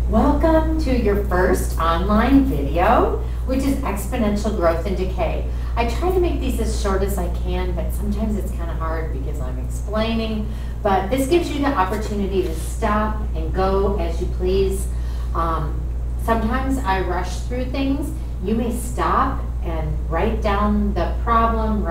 Welcome to your first online video, which is exponential growth and decay. I try to make these as short as I can, but sometimes it's kind of hard because I'm explaining. But this gives you the opportunity to stop and go as you please. Sometimes I rush through things. You may stop and write down the problem,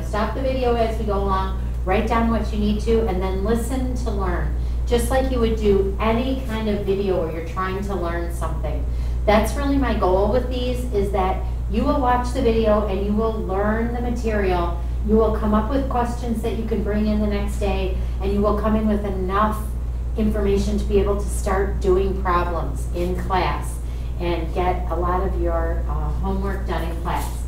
stop the video as we go along, write down what you need to, and then listen to learn. Just like you would do any kind of video where you're trying to learn something. That's really my goal with these, is that you will watch the video and you will learn the material. You will come up with questions that you can bring in the next day, and you will come in with enough information to be able to start doing problems in class and get a lot of your homework done in class.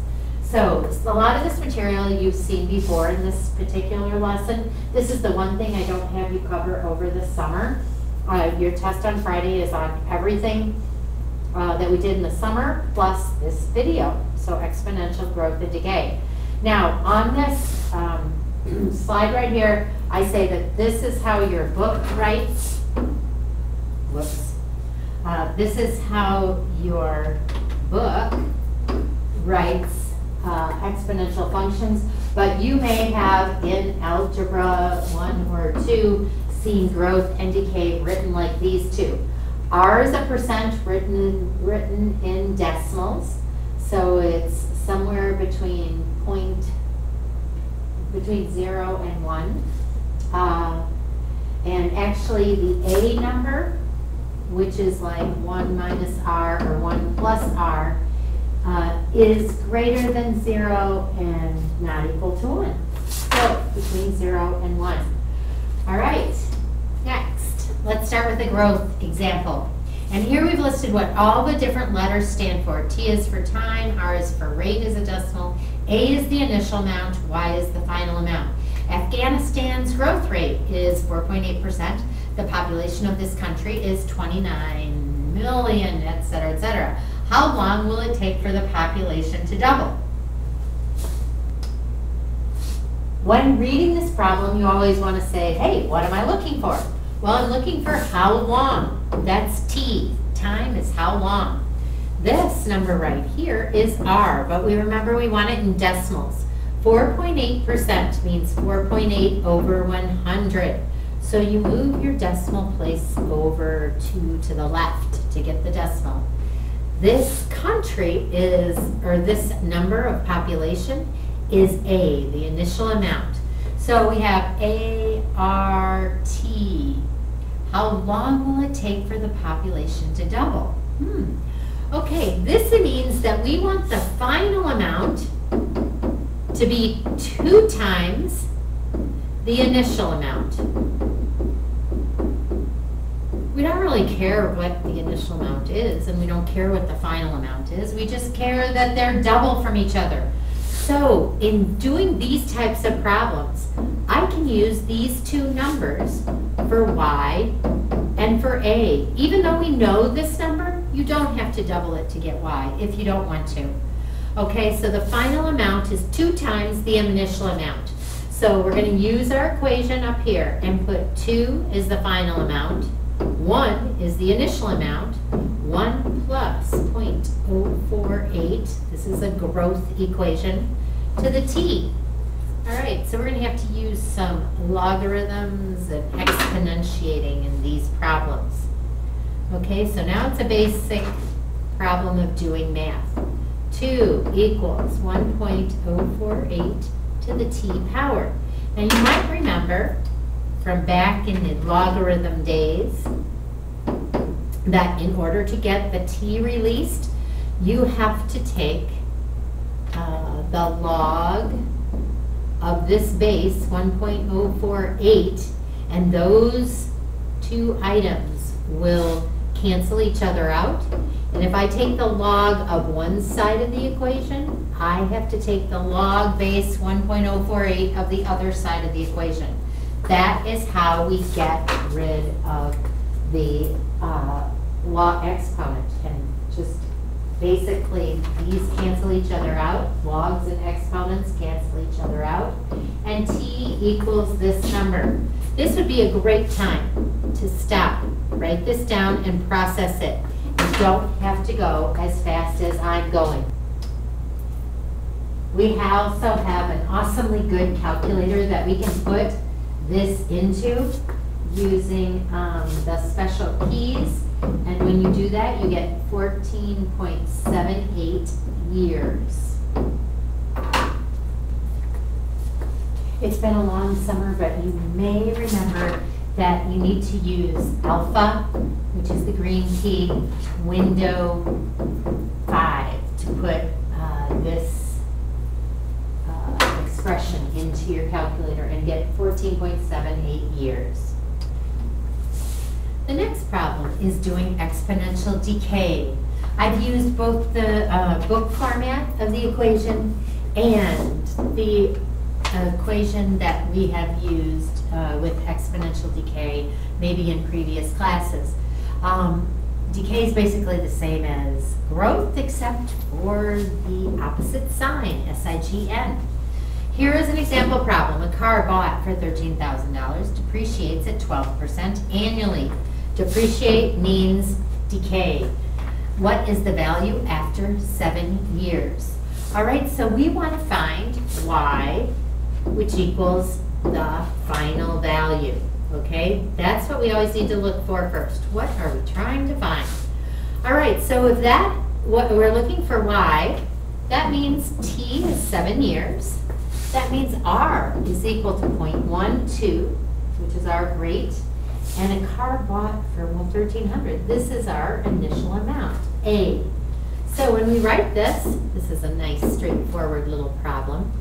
So a lot of this material you've seen before in this particular lesson. This is the one thing I don't have you cover over the summer. Your test on Friday is on everything that we did in the summer, plus this video, so exponential growth and decay. Now, on this slide right here, I say that this is how your book writes. Whoops. This is how your book writes exponential functions, but you may have in Algebra 1 or 2 seen growth and decay written like these two. R is a percent written in decimals, so it's somewhere between 0 and 1. And actually the A number, which is like 1 minus R or 1 plus R, is greater than 0 and not equal to 1. So between 0 and 1. All right, next, let's start with a growth example. And here we've listed what all the different letters stand for. T is for time, R is for rate as a decimal, A is the initial amount, Y is the final amount. Afghanistan's growth rate is 4.8%. The population of this country is 29 million, etc., etc. How long will it take for the population to double? When reading this problem, you always want to say, hey, what am I looking for? Well, I'm looking for how long. That's T. Time is how long. This number right here is R, but we remember we want it in decimals. 4.8% means 4.8 over 100. So you move your decimal place over to the left to get the decimal. This country is, or this number of population is A, the initial amount. So we have ART. How long will it take for the population to double? Okay, this means that we want the final amount to be 2 times the initial amount. We don't really care what the initial amount is, and we don't care what the final amount is. We just care that they're double from each other. So in doing these types of problems, I can use these two numbers for Y and for A. Even though we know this number, you don't have to double it to get Y if you don't want to. Okay, so the final amount is 2 times the initial amount. So we're going to use our equation up here and put 2 is the final amount, 1 is the initial amount, 1 plus 0.048, this is a growth equation, to the T. All right, so we're going to have to use some logarithms and exponentiating in these problems. Okay, so now it's a basic problem of doing math. 2 equals 1.048 to the T power. Now you might remember from back in the logarithm days that in order to get the T released, you have to take the log of this base, 1.048, and those two items will cancel each other out. And if I take the log of one side of the equation, I have to take the log base 1.048 of the other side of the equation. That is how we get rid of the log exponent. And just basically, these cancel each other out. Logs and exponents cancel each other out. And T equals this number. This would be a great time to stop, write this down, and process it. You don't have to go as fast as I'm going. We also have an awesomely good calculator that we can put this into using the special keys. And when you do that, you get 14.78 years. It's been a long summer, but you may remember that you need to use alpha, which is the green key, window 5 to put this expression into your calculator and get 14.78 years. The next problem is doing exponential decay. I've used both the book format of the equation and the equation that we have used with exponential decay, maybe in previous classes. Decay is basically the same as growth, except for the opposite sign, S-I-G-N. Here is an example problem. A car bought for $13,000 depreciates at 12% annually. Depreciate means decay. What is the value after 7 years? All right, so we want to find y, which equals the final value. Okay, that's what we always need to look for first. What are we trying to find? All right, so if what we're looking for y, that means t is 7 years. That means r is equal to 0.12, which is our rate, and a car bought for $1,300. This is our initial amount, a. So when we write this is a nice straightforward little problem.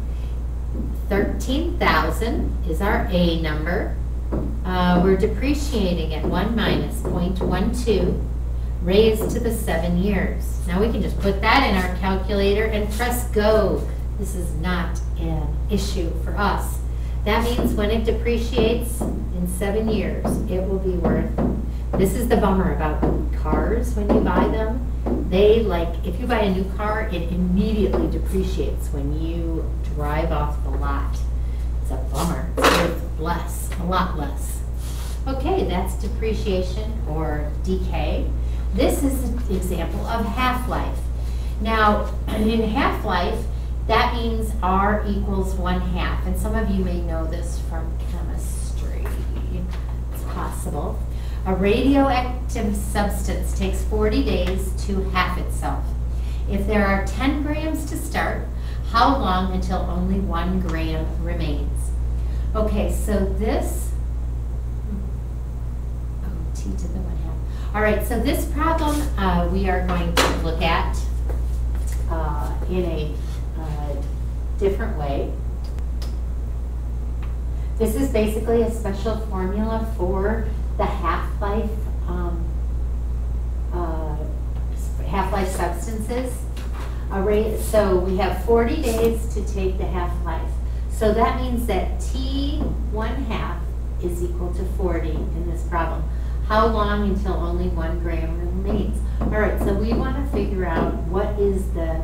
13,000 is our a number. We're depreciating at 1 minus 0.12 raised to the 7 years. Now we can just put that in our calculator and press go. This is not an issue for us. That means when it depreciates in 7 years, it will be worth, this is the bummer about cars when you buy them. If you buy a new car, it immediately depreciates when you drive off the lot. It's a bummer. It's worth less, a lot less. Okay, that's depreciation or decay. This is an example of half-life. Now, in half-life, that means R equals 1/2. And some of you may know this from chemistry. It's possible. A radioactive substance takes 40 days to half itself. If there are 10 grams to start, how long until only 1 gram remains? Okay, so this, t to the 1/2. All right, so this problem we are going to look at in a different way. This is basically a special formula for the half-life substances. So we have 40 days to take the half-life. So that means that t 1/2 is equal to 40 in this problem. How long until only 1 gram remains? All right, so we want to figure out what is the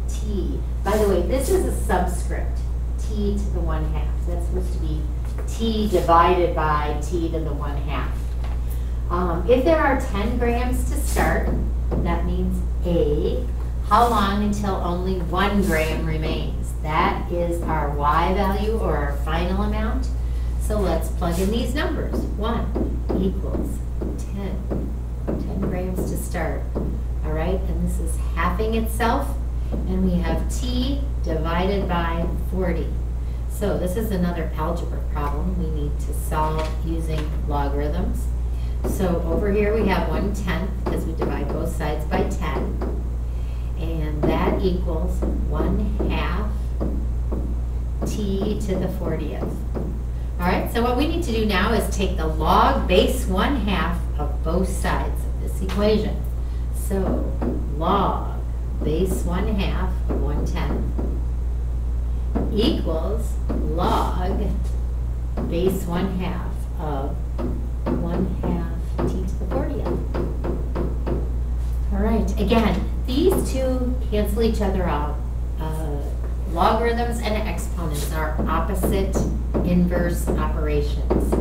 t. By the way, this is a subscript, t to the 1/2. That's supposed to be t divided by t to the 1/2. If there are 10 grams to start, that means A. How long until only 1 gram remains? That is our y value or our final amount. So let's plug in these numbers. 1 equals 10. 10 grams to start. All right, and this is halving itself. And we have t divided by 40. So this is another algebra problem we need to solve using logarithms. So over here we have 1/10 because we divide both sides by 10. And that equals 1/2 t to the 40th. All right, so what we need to do now is take the log base 1/2 of both sides of this equation. So log base 1/2 of 1/10 equals log base 1/2 of 1/2 t to the 40th. All right, again, these two cancel each other out. Logarithms and exponents are opposite inverse operations.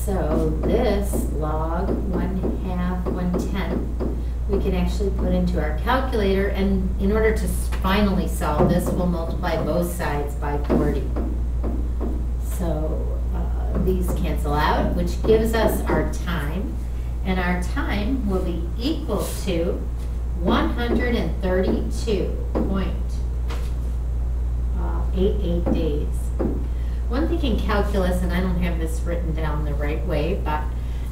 So this log 1/2, 1/10, we can actually put into our calculator, and in order to finally solve this, we'll multiply both sides by 40. So these cancel out, which gives us our time, and our time will be equal to 132.88 days. One thing in calculus, and I don't have this written down the right way, but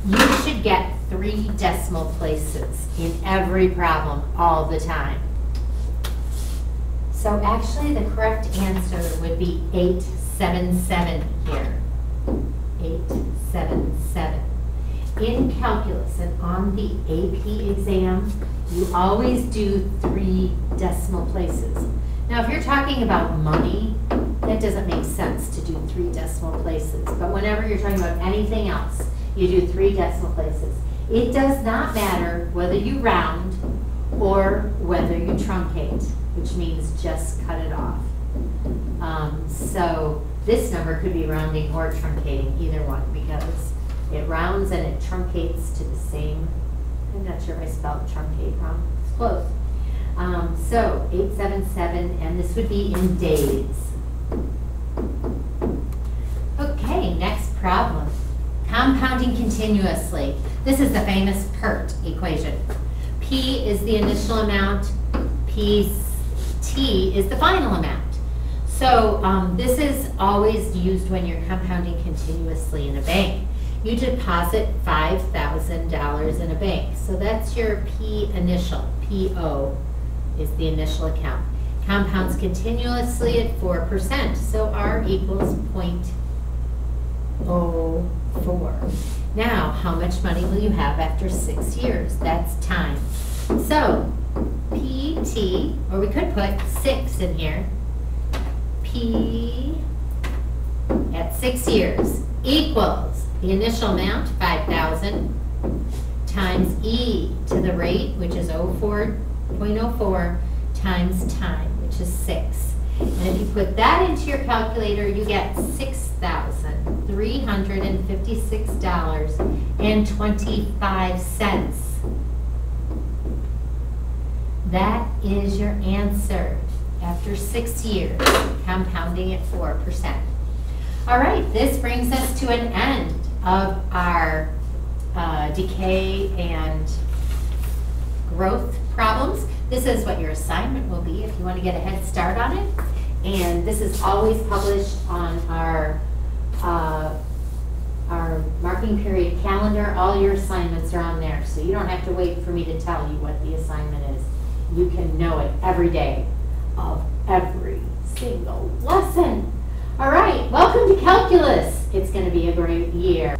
you should get 3 decimal places in every problem all the time. So actually the correct answer would be 877 here. 877. In calculus and on the AP exam, you always do 3 decimal places. Now if you're talking about money, that doesn't make sense to do 3 decimal places. But whenever you're talking about anything else, you do 3 decimal places. It does not matter whether you round or whether you truncate, which means just cut it off. So this number could be rounding or truncating, either one, because it rounds and it truncates to the same. I'm not sure if I spelled truncate wrong. It's close. So 877, and this would be in days. Okay, next problem. Compounding continuously. This is the famous PERT equation. P is the initial amount, PT is the final amount. So this is always used when you're compounding continuously in a bank. You deposit $5,000 in a bank. So that's your P initial, PO is the initial account. Compounds continuously at 4%, so R equals 0.04. Now, how much money will you have after 6 years? That's time. So, PT, or we could put 6 in here, P at 6 years equals the initial amount, 5,000, times E to the rate, which is 0.04, times time, which is 6. And if you put that into your calculator, you get $6,356.25. That is your answer after 6 years, compounding at 4%. All right, this brings us to an end of our decay and growth problems. This is what your assignment will be if you want to get a head start on it. And this is always published on our marking period calendar. All your assignments are on there, so you don't have to wait for me to tell you what the assignment is. You can know it every day of every single lesson. All right, welcome to calculus. It's going to be a great year.